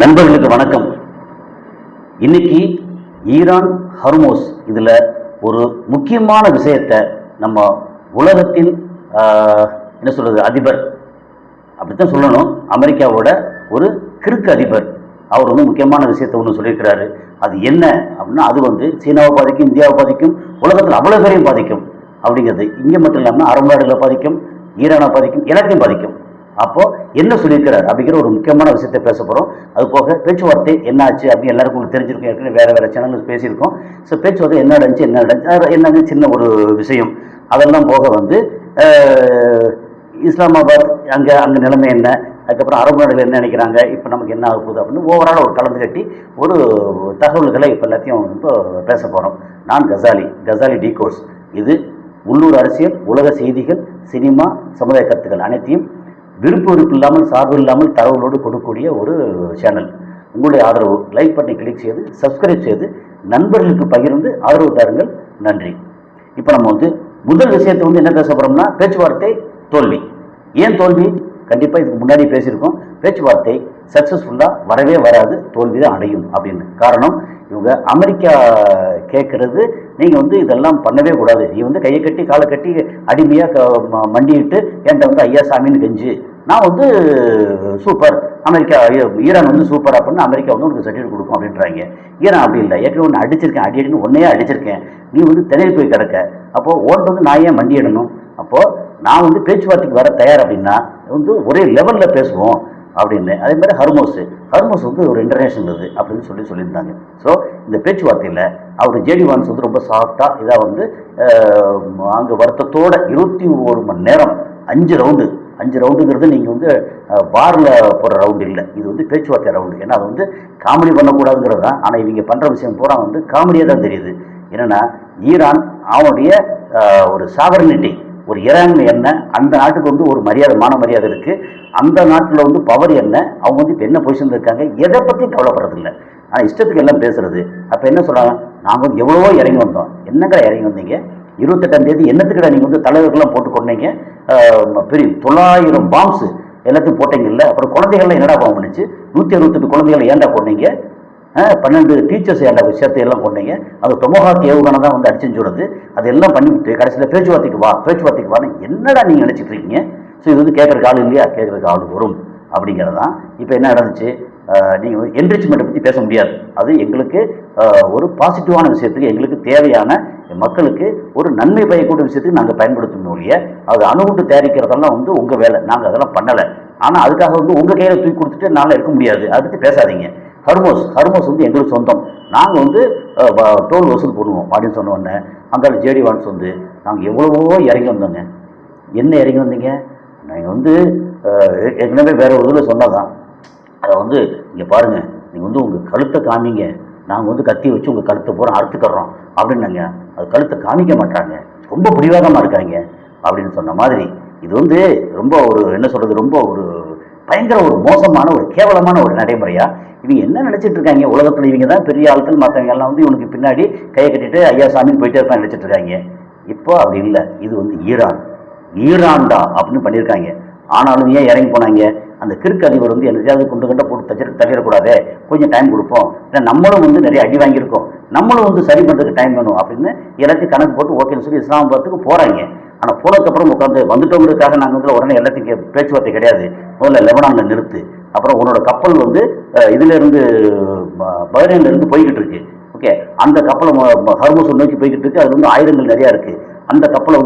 நண்பர்களுக்கு வணக்கம். இன்னைக்கு ஈரான் ஹர்மோஸ் இதில் ஒரு முக்கியமான விஷயத்தை நம்ம உலகத்தின் என்ன சொல்கிறது அதிபர் அப்படித்தான் சொல்லணும், அமெரிக்காவோட ஒரு கிறுக்கு அதிபர் அவர் முக்கியமான விஷயத்தை ஒன்று சொல்லியிருக்கிறாரு. அது என்ன அப்படின்னா, அது சீனாவை பாதிக்கும், இந்தியாவை பாதிக்கும், உலகத்தில் அவ்வளோ பேரையும் பாதிக்கும் அப்படிங்கிறது. இங்கே மட்டும் இல்லாமல் அரபு நாடுகளை பாதிக்கும், ஈரானை பாதிக்கும், எல்லாத்தையும் பாதிக்கும். அப்போ என்ன சொல்லியிருக்கிறார் அப்படிங்கிற ஒரு முக்கியமான விஷயத்தை பேச போகிறோம். அது போக பேச்சுவார்த்தை என்ன ஆச்சு அப்படின்னு எல்லாருக்கும் உங்களுக்கு தெரிஞ்சிருக்கும், ஏற்கனவே வேறு சேனலில் பேசியிருக்கோம். ஸோ பேச்சுவார்த்தை என்ன நடந்துச்சு என்னது சின்ன ஒரு விஷயம். அதெல்லாம் போக இஸ்லாமாபாத் அங்கே நிலைமை என்ன, அதுக்கப்புறம் அரபு நாடுகள் என்ன நினைக்கிறாங்க, இப்போ நமக்கு என்ன ஆக போகுது அப்படின்னு ஓவரால் ஒரு கலந்து கட்டி ஒரு தகவல்களை இப்போ எல்லாத்தையும் இப்போ பேச போகிறோம். நான் கசாலி டிகோர்ஸ். இது உள்ளூர் அரசியல், உலக செய்திகள், சினிமா, சமுதாய கருத்துக்கள் அனைத்தையும் விருப்பு இல்லாமல், சார்பு இல்லாமல் தகவலோடு கொடுக்கக்கூடிய ஒரு சேனல். உங்களுடைய ஆதரவு லைக் பண்ணி கிளிக் செய்து சப்ஸ்கிரைப் செய்து நண்பர்களுக்கு பகிர்ந்து ஆதரவு தாருங்கள். நன்றி. இப்போ நம்ம முதல் விஷயத்தை என்ன பேச போகிறோம்னா, பேச்சுவார்த்தை தோல்வி. ஏன் தோல்வி? கண்டிப்பாக இதுக்கு முன்னாடி பேசியிருக்கோம். பேச்சுவார்த்தை சக்ஸஸ்ஃபுல்லாக வரவே வராது, தோல்வி தான் அடையும் அப்படின்னு. காரணம், இவங்க அமெரிக்கா கேட்குறது, நீங்கள் இதெல்லாம் பண்ணவே கூடாது, நீ கையை கட்டி காலை கட்டி அடிமையாக மண்டிட்டு என்கிட்ட ஐயா சாமின்னு கெஞ்சு, நான் சூப்பர், அமெரிக்கா ஈரான் சூப்பர் அப்படின்னு அமெரிக்கா உனக்கு சர்டிஃபிகேட் கொடுக்கும் அப்படின்றாங்க. ஈரான் அப்படி இல்லை, ஏற்கனவே ஒன்று அடிச்சிருக்கேன், அடின்னு ஒன்றையே அடிச்சிருக்கேன், நீ திணறி போய் கிடக்க, அப்போது ஓட்டு நான் ஏன் மண்டியிடணும்? அப்போது நான் பேச்சுவார்த்தைக்கு வர தயார் அப்படின்னா ஒரே லெவலில் பேசுவோம் அப்படின்னு. அதே மாதிரி ஹர்மோஸ் ஒரு இன்டர்நேஷனல் இது அப்படின்னு சொல்லியிருந்தாங்க. ஸோ இந்த பேச்சுவார்த்தையில் அவர் ஜேடி வான்ஸ் ரொம்ப சாஃப்டாக இதாக அங்கே வருத்தத்தோட 21 மணி நேரம் 5 ரவுண்டுங்கிறது நீங்கள் பாரில் போகிற ரவுண்டு இல்லை, இது பேச்சுவார்த்தை ரவுண்டு. ஏன்னா அது காமெடி பண்ணக்கூடாதுங்கிறது தான். ஆனால் இவங்க பண்ணுற விஷயம் பூரா காமெடியாக தான் தெரியுது. என்னென்னா, ஈரான் அவனுடைய ஒரு சாவரனிட்டி, ஒரு இரான் என்ன, அந்த நாட்டுக்கு ஒரு மான மரியாதை இருக்குது. அந்த நாட்டில் பவர் என்ன, அவங்க இப்போ என்ன பொசிஷன் இருக்காங்க, எதை பற்றியும் கவலைப்படுறதில்லை. ஆனால் இஷ்டத்துக்கு எல்லாம் பேசுறது. அப்போ என்ன சொல்கிறாங்க, நாங்கள் எவ்வளவோ இறங்கி வந்தோம். என்னக்கா இறங்கி வந்தீங்க? 28ஆம் தேதி என்னத்துக்கடா நீங்கள் தலைவர்கள்லாம் போட்டு கொண்டீங்க, பெரிய 900 பாம்ஸ் எல்லாத்தையும் போட்டீங்கல்ல, அப்புறம் குழந்தைகள்லாம் என்னடா பாவம் பண்ணிச்சு, 168 குழந்தைகளை ஏன்டா கொண்டீங்க, 12 டீச்சர்ஸ் ஏன்டா சேர்த்து எல்லாம் கொண்டீங்க, அது டொமோஹாக் ஏவுகணை தான் அடிச்சுன்னு சொல்கிறது, அதெல்லாம் பண்ணிவிட்டு கடைசியில் பேச்சுவார்த்தைக்கு வான்னு என்னடா நீங்கள் நினச்சிட்டு இருக்கீங்க? ஸோ இது கேட்குறக்கு ஆள் இல்லையா, கேட்குறக்கு ஆள் வரும் அப்படிங்கிறது தான். இப்போ என்ன நடந்துச்சு, நீங்கள் என்ரிச்மெண்ட்டை பற்றி பேச முடியாது. அது எங்களுக்கு ஒரு பாசிட்டிவான விஷயத்துக்கு, எங்களுக்கு தேவையான மக்களுக்கு ஒரு நன்மை பயக்கூடிய விஷயத்துக்கு நாங்கள் பயன்படுத்தணும் ஒழிய, அது அணுகுண்டு தயாரிக்கிறதெல்லாம் உங்கள் வேலை, நாங்கள் அதெல்லாம் பண்ணலை. ஆனால் அதுக்காக உங்கள் கையில் தூக்கி கொடுத்துட்டு நாங்கள் இருக்க முடியாது, அதை பற்றி பேசாதீங்க. ஹர்மோஸ் எங்களுக்கு சொந்தம், நாங்கள் டோல் வசூல் பண்ணுவோம் அப்படின்னு சொன்ன உடனே அங்கே ஜேடி வான்ஸ் நாங்கள் எவ்வளவோ இறங்கி வந்தோங்க. என்ன இறங்கி வந்தீங்க? நீங்கள் ஏற்கனவே வேற ஒரு இதில் சொன்னதான், அதை இங்கே பாருங்கள், நீங்கள் உங்கள் கழுத்தை காமிங்க, நாங்கள் கத்தி வச்சு உங்கள் கழுத்தை பூரா அறுத்துக்கிறோம் அப்படின்னாங்க. அது கழுத்தை காமிக்க மாட்டாங்க, ரொம்ப பிடிவாதமாக இருக்காங்க அப்படின்னு சொன்ன மாதிரி. இது ரொம்ப ஒரு என்ன சொல்கிறது, ரொம்ப ஒரு பயங்கர ஒரு மோசமான ஒரு கேவலமான ஒரு நடைமுறையா இவங்க என்ன நினைச்சிட்டு இருக்காங்க? உலகத்தில் இவங்க தான் பெரிய ஆட்கள், மற்றவங்க எல்லாம் இவனுக்கு பின்னாடி கையை கட்டிட்டு ஐயா சாமின்னு போயிட்டே இருப்பான் நினைச்சிட்டு இருக்காங்க. இப்போ அப்படி இல்லை, இது ஈரான்டா அப்படின்னு பண்ணியிருக்காங்க. ஆனாலும் ஏன் இறங்கி போனாங்க? அந்த கிறுக்கு அதிபர் என்னையாவது கொண்டு போட்டு தள்ளிடக்கூடாது, கொஞ்சம் டைம் கொடுப்போம், இல்லை நம்மளும் நிறைய அடி வாங்கியிருக்கோம், நம்மளும் சரி பண்ணுறதுக்கு டைம் வேணும் அப்படின்னு எல்லாத்தையும் கணக்கு போட்டு ஓகேன்னு சொல்லி இஸ்லாமாபாத்துக்கு போகிறாங்க. ஆனால் போனதுக்கப்புறம் வந்துட்டவங்களுக்காக நாங்கள் உடனே எல்லாத்தையும் பேச்சுவார்த்தை கிடையாது, முதல்ல லெபனானில் நிறுத்து, அப்புறம் உன்னோட கப்பல் இதிலேருந்து பஹ்ரைன்லேருந்து போய்கிட்டு இருக்கு, ஓகே, அந்த கப்பலை ஹர்மோஸ் நோக்கி போய்கிட்டு இருக்கு, அது ஆயுதங்கள் நிறையா இருக்குது, அந்த கப்பலை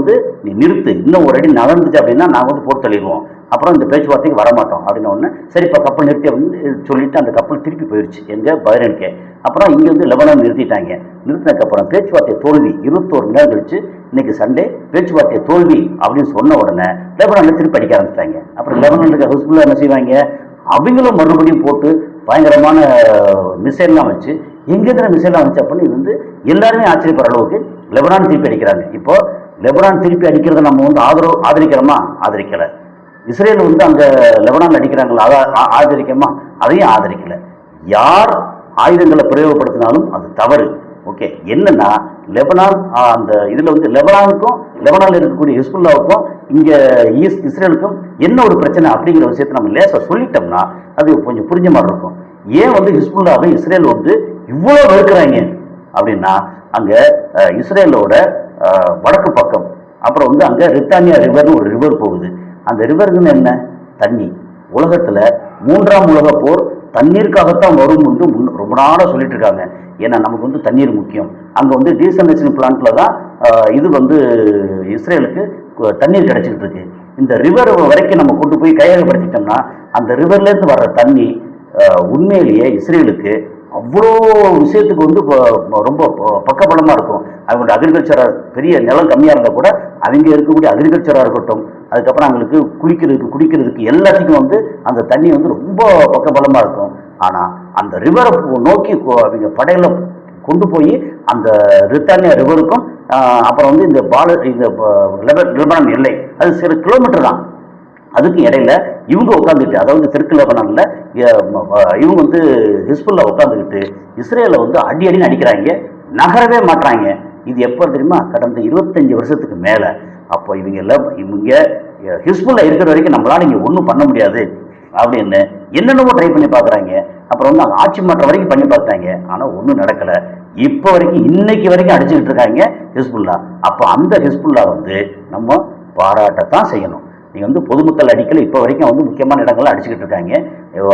நீ நிறுத்து, இன்னும் ஒரு அடி நடந்துச்சு அப்படின்னா நாங்கள் போட்டு தள்ளிடுவோம், அப்புறம் இந்த பேச்சுவார்த்தைக்கு வரமாட்டோம் அப்படின்னு ஒன்று. சரிப்பா கப்பல் நிறுத்தி சொல்லிட்டு அந்த கப்பல் திருப்பி போயிடுச்சு எங்கள் பஹ்ரைனுக்கே. அப்புறம் இங்கே லெபனான் நிறுத்திட்டாங்க. நிறுத்தினதுக்கப்புறம் பேச்சுவார்த்தை தோல்வி. 21 மணி நேரம் கழிச்சு இன்னைக்கு சண்டே பேச்சுவார்த்தை தோல்வி அப்படின்னு சொன்ன உடனே லெபனானில் திருப்பி அடிக்க ஆரம்பிச்சிட்டாங்க. அப்புறம் லெபனானுக்கு ஹிஸ்புல்லா என்ன செய்வாங்க, அவங்களும் மறுபடியும் போட்டு பயங்கரமான மிசைல்லாம் வச்சு, எங்கேங்கிற மிசைல்லாம் வச்சு அப்படின்னு எல்லாருமே ஆச்சரியப்படுற அளவுக்கு லெபனான் திருப்பி அடிக்கிறாங்க. இப்போ லெபனான் திருப்பி அடிக்கிறத நம்ம ஆதரிக்கிறோமா? ஆதரிக்கலை. இஸ்ரேல் அங்கே லெபனான் அடிக்கிறாங்களா, அதை ஆதரிக்கமா? அதையும் ஆதரிக்கலை. யார் ஆயுதங்களை பிரயோகப்படுத்தினாலும் அது தவறு. ஓகே, என்னன்னா லெபனான் அந்த இதில் லெபனானில் இருக்கக்கூடிய ஹிஸ்புல்லாவுக்கும் இங்கே இஸ்ரேலுக்கும் என்ன ஒரு பிரச்சனை அப்படிங்கிற விஷயத்தை நம்ம லேசாக சொல்லிட்டோம்னா அது கொஞ்சம் புரிஞ்ச மாதிரி இருக்கும். ஏன் வந்து ஹிஸ்புல்லாவை இஸ்ரேல் வந்து இவ்வளோ வெறுக்கிறாங்க அப்படின்னா, அங்கே இஸ்ரேலோட வடக்கு பக்கம் அப்புறம் வந்து அங்கே ரித்தானியா ரிவர்னு ஒரு ரிவர் போகுது. அந்த ரிவருக்குன்னு என்ன? தண்ணி. உலகத்தில் 3ஆம் உலக போர் தண்ணீருக்காகத்தான் வரும் வந்து ரொம்ப நாளாக சொல்லிட்டு இருக்காங்க. ஏன்னா நமக்கு வந்து தண்ணீர் முக்கியம். அங்கே வந்து டீசல்னேஷன் பிளான்ட்ல தான் இது வந்து இஸ்ரேலுக்கு தண்ணீர் கிடைச்சிக்கிட்டு இருக்கு. இந்த ரிவர் வரைக்கும் நம்ம கொண்டு போய் கையகப்படுத்திட்டோம்னா அந்த ரிவர்லேருந்து வர்ற தண்ணி உண்மையிலேயே இஸ்ரேலுக்கு அவ்வளோ விஷயத்துக்கு வந்து ரொம்ப பக்கபலமாக இருக்கும். அவங்களோட அக்ரிகல்ச்சராக பெரிய நிலம் கம்மியாக இருந்தால் கூட அவங்க இருக்கக்கூடிய அக்ரிகல்ச்சராக இருக்கட்டும், அதுக்கப்புறம் அவங்களுக்கு குளிக்கிறதுக்கு குடிக்கிறதுக்கு எல்லாத்துக்கும் வந்து அந்த தண்ணி வந்து ரொம்ப பக்கபலமாக இருக்கும். ஆனால் அந்த ரிவரை நோக்கி அவங்க படையில் கொண்டு போய் அந்த ரித்தானியா ரிவருக்கும் அப்புறம் வந்து இந்த லெபனான் எல்லை அது சில கிலோமீட்டர் தான். அதுக்கு இடையில இவங்க உட்காந்துட்டு, அதாவது தெற்கு லெபனான்ல இவங்க வந்து ஹிஸ்புல்லா உட்காந்துக்கிட்டு இஸ்ரேலை வந்து அடின்னு அடிக்கிறாங்க, நகரவே மாட்டுறாங்க. இது எப்போ தெரியுமா? கடந்த 25 வருஷத்துக்கு மேலே. அப்போ இவங்க ஹிஸ்புல்லா இருக்கிற வரைக்கும் நம்மளால இங்கே ஒன்றும் பண்ண முடியாது அப்படின்னு என்னென்னமோ ட்ரை பண்ணி பார்க்குறாங்க. அப்புறம் வந்து ஆட்சி மாற்றம் வரைக்கும் பண்ணி பார்த்தாங்க, ஆனால் ஒன்றும் நடக்கலை. இப்போ வரைக்கும் இன்னைக்கு வரைக்கும் அடிச்சுக்கிட்டு இருக்காங்க ஹிஸ்புல்லா. அப்போ அந்த ஹிஸ்புல்லா வந்து நம்ம பாராட்டத்தான் செய்யணும். நீங்கள் வந்து பொதுமக்கள் அடிக்கல, இப்போ வரைக்கும் வந்து முக்கியமான இடங்கள்லாம் அடிச்சுக்கிட்டு இருக்காங்க.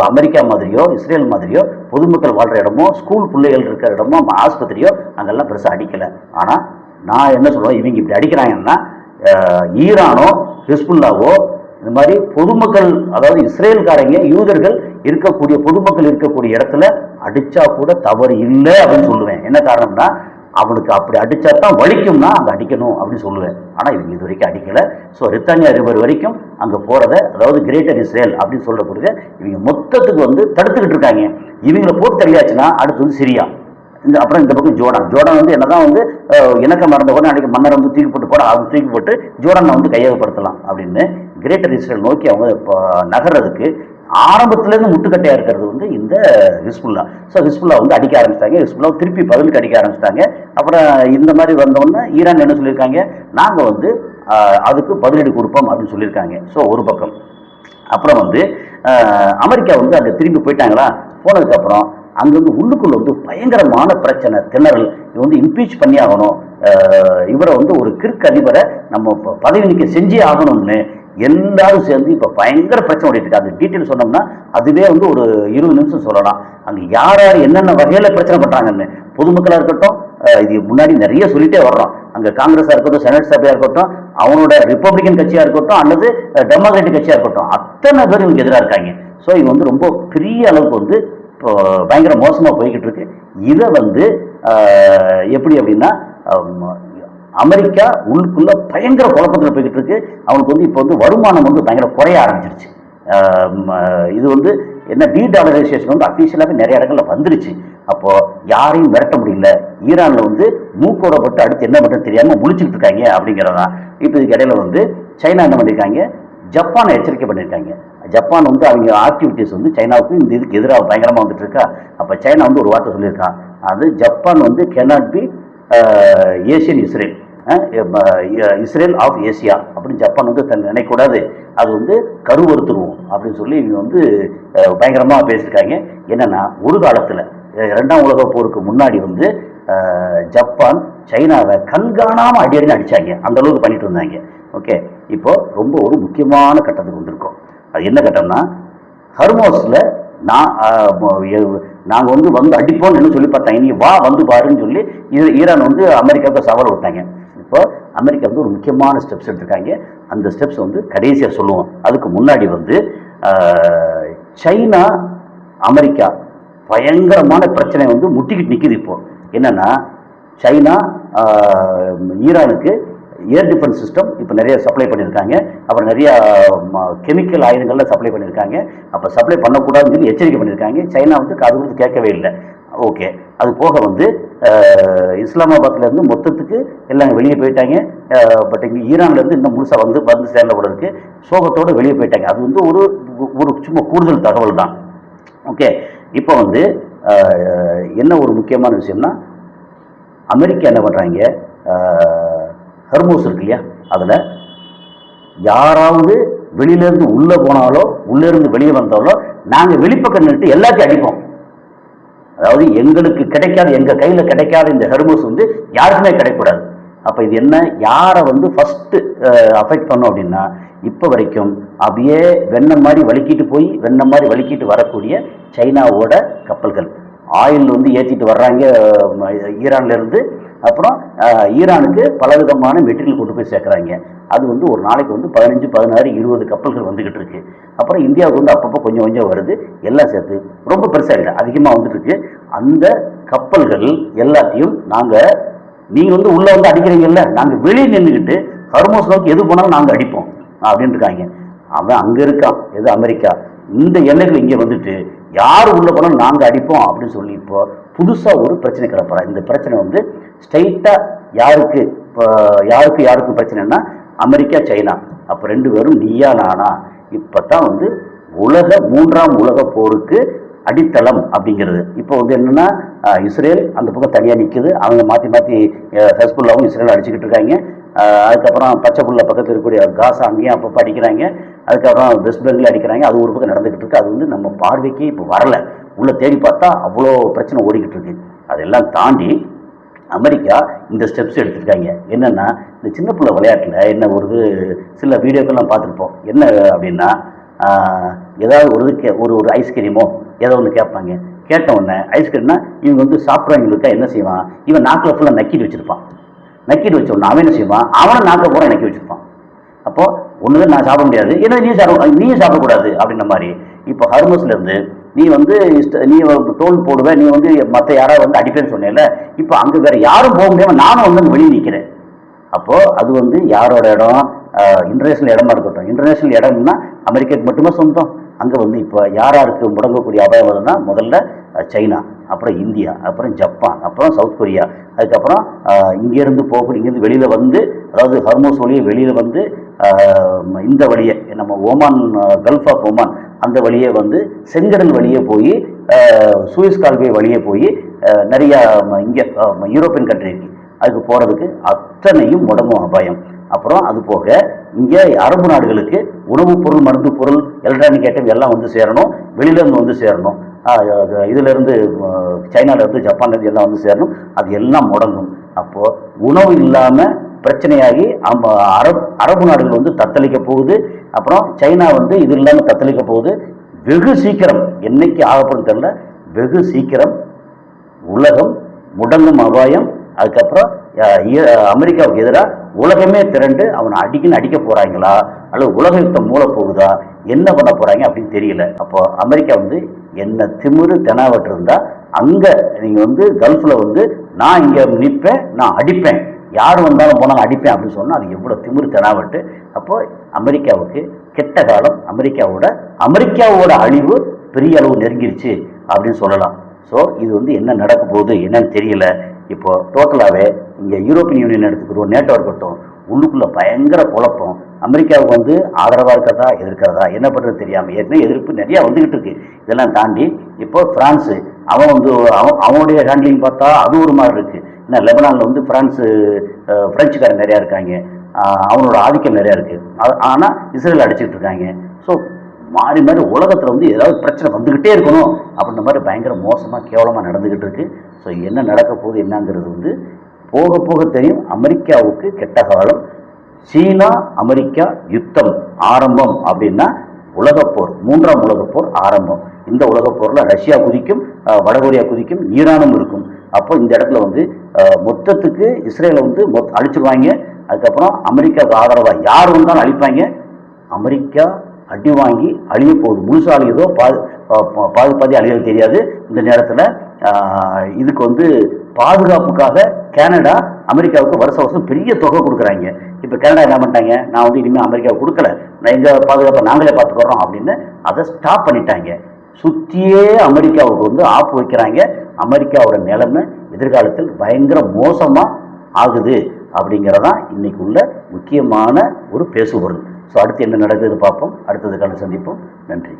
அமெரிக்கா மாதிரியோ இஸ்ரேல் மாதிரியோ பொதுமக்கள் வாழ்கிற இடமோ ஸ்கூல் பிள்ளைகள் இருக்கிற இடமோ ஆஸ்பத்திரியோ அங்கெல்லாம் பெருசாக அடிக்கலை. ஆனால் நான் என்ன சொல்லுவேன், இவங்க இப்படி அடிக்கிறாங்கன்னா ஈரானோ ஹிஸ்புல்லாவோ இந்த மாதிரி பொதுமக்கள், அதாவது இஸ்ரேல்காரங்க யூதர்கள் இருக்கக்கூடிய பொதுமக்கள் இருக்கக்கூடிய இடத்துல அடிச்சா கூட தவறு இல்லை அப்படின்னு சொல்லுவேன். என்ன காரணம்னா, அவனுக்கு அப்படி அடிச்சா தான் வலிக்கும்னா அங்கே அடிக்கணும் அப்படின்னு சொல்லுவேன். ஆனால் இவங்க இது வரைக்கும் அடிக்கலை. ஸோ ரித்தானியா ரிவர் வரைக்கும் அங்கே போகிறத, அதாவது கிரேட்டர் இஸ்ரேல் அப்படின்னு சொல்லப்படுது, இவங்க மொத்தத்துக்கு வந்து தடுத்துக்கிட்டு இருக்காங்க. இவங்களை போட்டு தள்ளியாச்சுன்னா அடுத்து வந்து சிரியா, அப்புறம் இந்த பக்கம் ஜோர்டான் வந்து என்னதான் வந்து இணக்கம் மறந்த கூட அன்றைக்கி மன்னர் வந்து தூக்கி போட்டு ஜோர்டானை வந்து கையகப்படுத்தலாம் அப்படின்னு கிரேட்டர் இஸ்ரேல் நோக்கி அவங்க நகர்றதுக்கு ஆரம்பத்திலேருந்து முட்டுக்கட்டையாக இருக்கிறது வந்து இந்த ஹிஸ்புல்லா. ஸோ ஹிஸ்புல்லா வந்து அடிக்க ஆரம்பிச்சிட்டாங்க. ஹிஸ்புல்லா திருப்பி பதிலுக்கு அடிக்க ஆரம்பிச்சிட்டாங்க. அப்புறம் இந்த மாதிரி வந்தோடனே ஈரான் என்ன சொல்லியிருக்காங்க, நாங்கள் வந்து அதுக்கு பதிலடி கொடுப்போம் அப்படின்னு சொல்லியிருக்காங்க. ஸோ ஒரு பக்கம். அப்புறம் வந்து அமெரிக்கா வந்து அங்கே திரும்பி போயிட்டாங்களா, போனதுக்கப்புறம் அங்கே வந்து உள்ளுக்குள்ள வந்து பயங்கரமான பிரச்சனை, திணறல். இது வந்து இம்பீச் பண்ணி ஆகணும், இவரை வந்து ஒரு கிறுக்கு அதிபரை நம்ம பதவி நீக்க செஞ்சே ஆகணும்னு எல்லாரும் சேர்ந்து இப்போ பயங்கர பிரச்சனை ஓடிட்டு இருக்கு. அந்த டீட்டெயில் சொன்னோம்னா அதுவே வந்து ஒரு 20 நிமிஷம் சொல்லலாம். அங்கே யார் யார் என்னென்ன வகையில் பிரச்சனை பண்ணுறாங்கன்னு, பொதுமக்களாக இருக்கட்டும், இது முன்னாடி நிறைய சொல்லிட்டே வர்றோம். அங்கே காங்கிரஸாக இருக்கட்டும், செனட் சபையாக இருக்கட்டும், அவனோட ரிப்பப்ளிகன் கட்சியாக இருக்கட்டும் அல்லது டெமோக்ராட்டிக் கட்சியாக இருக்கட்டும், அத்தனை பேர் இவங்க எதிராக இருக்காங்க. ஸோ இது வந்து ரொம்ப பெரிய அளவுக்கு வந்து பயங்கர மோசமாக போய்கிட்டு இருக்கு. இதை வந்து எப்படி அப்படின்னா, அமெரிக்கா உள்ளுக்குள்ள பயங்கர குழப்பத்தில் போய்கிட்டு இருக்கு. அவனுக்கு வந்து இப்போ வந்து வருமானம் வந்து பயங்கர குறைய ஆரம்பிச்சிருச்சு. இது வந்து என்ன, டீடாலரைசேஷன் வந்து அஃபீஷியலாகவே நிறைய இடங்கள்ல வந்துருச்சு. அப்போ யாரையும் மிரட்ட முடியல. ஈரான்ல வந்து மூக்கோட பட்டு அடுத்து என்ன பண்ணுறது தெரியாமல் முழிச்சுட்டு இருக்காங்க அப்படிங்கிறதான். இப்போ இதுக்கு இடையில வந்து சைனா என்ன பண்ணியிருக்காங்க, ஜப்பானை எச்சரிக்கை பண்ணியிருக்காங்க. ஜப்பான் வந்து அவங்க ஆக்டிவிட்டிஸ் வந்து சைனாவுக்கு இந்த இதுக்கு எதிராக பயங்கரமாக வந்துட்டு இருக்கா. அப்போ சைனா வந்து ஒரு வார்த்தை சொல்லியிருக்கான், அது ஜப்பான் வந்து cannot be Asian Israel, Israel of Asia அப்படின்னு ஜப்பான் வந்து தன்னை நினைக்கூடாது, அது வந்து கருவறுத்துருவோம் அப்படின்னு சொல்லி இவங்க வந்து பயங்கரமாக பேசியிருக்காங்க. என்னென்னா, ஒரு காலத்தில் 2ஆம் உலக போருக்கு முன்னாடி வந்து ஜப்பான் சைனாவை கண்காணாமல் அடின்னு அடித்தாங்க, அந்த அளவுக்கு பண்ணிட்டு இருந்தாங்க. ஓகே, இப்போ ரொம்ப ஒரு முக்கியமான கட்டத்துக்கு வந்திருக்கோம். அது என்ன கட்டம்னா, ஹர்மோஸில் நாங்கள் வந்து அடிப்போம்னு என்ன சொல்லி பார்த்தாங்க, நீ வா வந்து பாருன்னு சொல்லி ஈரான் வந்து அமெரிக்காவுக்கு சவால் விட்டாங்க. இப்போ அமெரிக்கா வந்து ஒரு முக்கியமான ஸ்டெப்ஸ் எடுத்திருக்காங்க. அந்த ஸ்டெப்ஸ் வந்து கடைசியாக சொல்லுவோம். அதுக்கு முன்னாடி வந்து சைனா அமெரிக்கா பயங்கரமான பிரச்சனை வந்து முட்டிக்கிட்டு நிற்குது. இப்போ என்னன்னா, சைனா ஈரானுக்கு ஏர் டிஃபென்ஸ் சிஸ்டம் இப்போ நிறைய சப்ளை பண்ணியிருக்காங்க. அப்புறம் நிறைய கெமிக்கல் ஆயுதங்கள்லாம் சப்ளை பண்ணியிருக்காங்க. அப்போ சப்ளை பண்ணக்கூடாதுன்னு சொல்லி எச்சரிக்கை பண்ணியிருக்காங்க. சைனா வந்து காது கொடுத்து கேட்கவே இல்லை. ஓகே, அது போக வந்து இஸ்லாமாபாத்லேருந்து மொத்தத்துக்கு எல்லாம் வெளியே போயிட்டாங்க. பட் இங்கே ஈரான்லேருந்து இன்னும் முழுசாக வந்து சேர்ந்த கூட இருக்கு. சோகத்தோடு வெளியே போயிட்டாங்க. அது வந்து ஒரு சும்மா கூடுதல் தகவல் தான். ஓகே, இப்போ வந்து என்ன ஒரு முக்கியமான விஷயம்னா, அமெரிக்கா என்ன பண்ணுறாங்க, ஹர்மோஸ் இருக்கு இல்லையா, அதில் யாராவது வெளியிலேருந்து உள்ளே போனாலோ உள்ளேருந்து வெளியே வந்தாலோ நாங்கள் வெளிப்பக்கம் நின்று எல்லாத்தையும் அடிப்போம். அதாவது எங்களுக்கு கிடைக்காத, எங்கள் கையில் கிடைக்காத இந்த ஹெர்மோஸ் வந்து யாருக்குமே கிடைக்கூடாது. அப்போ இது என்ன, யாரை வந்து ஃபஸ்ட்டு அஃபெக்ட் பண்ணோம் அப்படின்னா, இப்போ வரைக்கும் அப்படியே வெண்ணெய் மாதிரி வலிக்கிட்டு போய் வெண்ணெய் மாதிரி வலிக்கிட்டு வரக்கூடிய சைனாவோட கப்பல்கள் ஆயில் வந்து ஏற்றிட்டு வர்றாங்க ஈரான்லேருந்து. அப்புறம் ஈரானுக்கு பலவிதமான மெட்டீரியல் கொண்டு போய் சேர்க்குறாங்க. அது வந்து ஒரு நாளைக்கு வந்து 15, 16, 20 கப்பல்கள் வந்துக்கிட்டு இருக்கு. அப்புறம் இந்தியாவுக்கு வந்து அப்பப்போ கொஞ்சம் கொஞ்சம் வருது. எல்லாம் சேர்த்து ரொம்ப பெருசாக இல்லை, அதிகமாக வந்துட்டு இருக்கு. அந்த கப்பல்கள் எல்லாத்தையும் நீங்கள் வந்து உள்ளே வந்து அடிக்கிறீங்கல்ல, நாங்கள் வெளியே நின்றுக்கிட்டு ஹர்மோஸ் நோக்கி எது போனாலும் நாங்கள் அடிப்போம் அப்படின்னு இருக்காங்க. அவன் அங்கே இருக்கான், எது அமெரிக்கா. இந்த எல்லைகள் இங்கே வந்துட்டு யார் உள்ளே போனாலும் நாங்கள் அடிப்போம் அப்படின்னு சொல்லி இப்போ புதுசாக ஒரு பிரச்சனை கிளப்புறான். இந்த பிரச்சனை வந்து ஸ்ட்ரைட்டாக யாருக்கும் பிரச்சனைன்னா அமெரிக்கா சைனா. அப்போ 2 பேரும் நீயா நானா. இப்போ தான் வந்து மூன்றாம் உலக போருக்கு அடித்தளம் அப்படிங்கிறது. இப்போ வந்து என்னென்னா இஸ்ரேல் அந்த பக்கம் தனியாக நிற்குது. அவங்க மாற்றி மாற்றி ஹெஸ்புல்லாவும் இஸ்ரேல் அடிச்சுக்கிட்டு இருக்காங்க. அதுக்கப்புறம் பச்சை புல்ல பக்கத்தில் இருக்கக்கூடிய காசா அங்கேயும் அப்பப்போ அடிக்கிறாங்க. அதுக்கப்புறம் வெஸ்ட் பெங்கால் அடிக்கிறாங்க. அது ஒரு பக்கம் நடந்துக்கிட்டு இருக்கு. அது வந்து நம்ம பார்வைக்கு இப்போ வரலை. உள்ளே தேடி பார்த்தா அவ்வளோ பிரச்சனை ஓடிக்கிட்டு இருக்கு. அதெல்லாம் தாண்டி அமெரிக்கா இந்த ஸ்டெப்ஸ் எடுத்துருக்காங்க. என்னென்னா, இந்த சின்ன பிள்ளை விளையாட்டில் என்ன ஒரு சில வீடியோக்கெல்லாம் பார்த்துருப்போம். என்ன அப்படின்னா, ஏதாவது ஒரு ஐஸ்கிரீமோ ஏதோ ஒன்று கேட்பாங்க. கேட்ட உடனே ஐஸ்கிரீம்னா இவங்க வந்து சாப்பிட்றவங்களுக்கா என்ன செய்வான், இவன் நாக்கில் ஃபுல்லாக நக்கிட்டு வச்சுருப்பான். நக்கிட்டு வச்ச உடனே அவன் என்ன செய்வான், அவனை நாக்கை பூரா நக்கி வச்சுருப்பான். அப்போது ஒன்று நான் சாப்பிட முடியாது, ஏன்னா நீயும் சாப்பிடக்கூடாது அப்படின்ற மாதிரி. இப்போ ஹர்மஸ்லேருந்து நீ வந்து நீ தோல் போடுவேன், நீ வந்து மற்ற யாராவது வந்து அடிப்பேன்னு சொன்னேன்ல, இப்போ அங்கே வேறு யாரும் போக முடியாமல் நானும் வந்து வெளியே நிற்கிறேன். அப்போது அது வந்து யாரோட இடம், இன்டர்நேஷ்னல் இடமா இருக்கட்டும். இன்டர்நேஷ்னல் இடம்னா அமெரிக்காவுக்கு மட்டுமே சொந்தம். அங்கே வந்து இப்போ யாருக்கு முடங்கக்கூடிய அபாயம் வருதுன்னா, முதல்ல சைனா, அப்புறம் இந்தியா, அப்புறம் ஜப்பான், அப்புறம் சவுத் கொரியா, அதுக்கப்புறம் இங்கேருந்து வெளியில் வந்து, அதாவது ஹர்மோஸ் வழியை வெளியில் வந்து இந்த வழியை நம்ம ஓமான், கல்ஃப் ஆஃப் ஓமான் அந்த வழியே வந்து செங்கடல் வழியே போய் சூயஸ் கால்வே வழியே போய் நிறையா இங்கே யூரோப்பியன் கண்ட்ரிக்கு அதுக்கு போகிறதுக்கு அத்தனையும் முடங்கும் அபாயம். அப்புறம் அது போக இங்கே அரபு நாடுகளுக்கு உணவுப் பொருள், மருந்து பொருள், எலக்ட்ரானிக் ஐட்டம் எல்லாம் வந்து சேரணும், வெளியிலேருந்து வந்து சேரணும். இதிலேருந்து சைனாலேருந்து, ஜப்பான்லேருந்து எல்லாம் வந்து சேரணும். அது எல்லாம் முடங்கும். அப்போது உணவு இல்லாமல் பிரச்சனையாகி அரபு நாடுகள் வந்து தத்தளிக்க போகுது. அப்புறம் சைனா வந்து இது இல்லாமல் தத்தளிக்க போகுது. வெகு சீக்கிரம், என்னைக்கு ஆகப்படும் தெரியல, வெகு சீக்கிரம் உலகம் முடங்கும் அபாயம். அதுக்கப்புறம் அமெரிக்காவுக்கு எதிராக உலகமே திரண்டு அவனை அடிக்க போகிறாங்களா, அல்லது உலக யுத்தம் மூல போகுதா, என்ன பண்ண போகிறாங்க அப்படின்னு தெரியல. அப்போ அமெரிக்கா வந்து என்ன திமிரு தெனாவட்டு இருந்தால், அங்கே நீங்கள் வந்து கல்ஃபில் வந்து நான் இங்கே நிற்பேன், நான் அடிப்பேன், யார் வந்தாலும் போனாலும் அடிப்பேன் அப்படின்னு சொன்னால் அது எவ்வளோ திமிரு தெனாவட்டு. அப்போது அமெரிக்காவுக்கு கெட்ட காலம், அமெரிக்காவோட அழிவு பெரிய அளவு நெருங்கிருச்சு அப்படின்னு சொல்லலாம். ஸோ இது வந்து என்ன நடக்க போகுது என்னன்னு தெரியல. இப்போ டோட்டலாகவே இங்கே யூரோப்பியன் யூனியன் எடுத்துக்கிறோம், நேட்டோ இருக்கட்டும், உள்ளுக்குள்ளே பயங்கர குழப்பம். அமெரிக்காவுக்கு வந்து ஆதரவாக இருக்கிறதா எதிர்க்கிறதா என்ன பண்ணுறது தெரியாமல் ஏற்கனவே எதிர்ப்பு நிறையா வந்துக்கிட்டு இருக்கு. இதெல்லாம் தாண்டி இப்போ ஃப்ரான்ஸு அவன் வந்து அவனுடைய ஹேண்ட்லிங் பார்த்தா அது ஒரு மாதிரி இருக்குது. ஏன்னா லெபனானில் வந்து ஃப்ரெஞ்சுக்காரன் நிறையா இருக்காங்க, அவனோட ஆதிக்கம் நிறையா இருக்குது. ஆனால் இஸ்ரேல் அடிச்சுட்டு இருக்காங்க. ஸோ மாறி மாறி உலகத்தில் வந்து ஏதாவது பிரச்சனை வந்துக்கிட்டே இருக்கணும் அப்படின்ற மாதிரி பயங்கர மோசமாக கேவலமாக நடந்துக்கிட்டு இருக்குது. ஸோ என்ன நடக்க போகுது என்னங்கிறது வந்து போக போக தெரியும். அமெரிக்காவுக்கு கெட்ட காலம். சீனா அமெரிக்கா யுத்தம் ஆரம்பம் அப்படின்னா உலகப்போர், 3ஆம் உலகப்போர் ஆரம்பம். இந்த உலகப்போரில் ரஷ்யா குதிக்கும், வடகொரியா குதிக்கும், ஈரானும் இருக்கும். அப்போ இந்த இடத்துல வந்து மொத்தத்துக்கு இஸ்ரேலை வந்து அழிச்சிருவாங்க. அதுக்கப்புறம் அமெரிக்காவுக்கு ஆதரவாக யார் வந்தாலும் அழிப்பாங்க. அமெரிக்கா அடி வாங்கி அழிய போகுது. முழுசா அழியதோ பாதி அழியது தெரியாது. இந்த நேரத்தில் இதுக்கு வந்து பாதுகாப்புக்காக கனடா அமெரிக்காவுக்கு வருஷம் பெரிய தொகை கொடுக்குறாங்க. இப்போ கனடா என்ன பண்ணிட்டாங்க, நான் வந்து இனிமேல் அமெரிக்காவுக்கு கொடுக்கல, நான் எங்கள் பாதுகாப்பை நாங்களே பார்த்துக்கிறோம் அப்படின்னு அதை ஸ்டாப் பண்ணிட்டாங்க. சுற்றியே அமெரிக்காவுக்கு வந்து ஆப்பு வைக்கிறாங்க. அமெரிக்காவோட நிலைமை எதிர்காலத்தில் பயங்கர மோசமாக ஆகுது அப்படிங்கிறதான் இன்னைக்கு உள்ள முக்கியமான ஒரு பேசுபொருள். ஸோ அடுத்து என்ன நடக்குதுன்னு பார்ப்போம். அடுத்தது காலம் சந்திப்போம். நன்றி.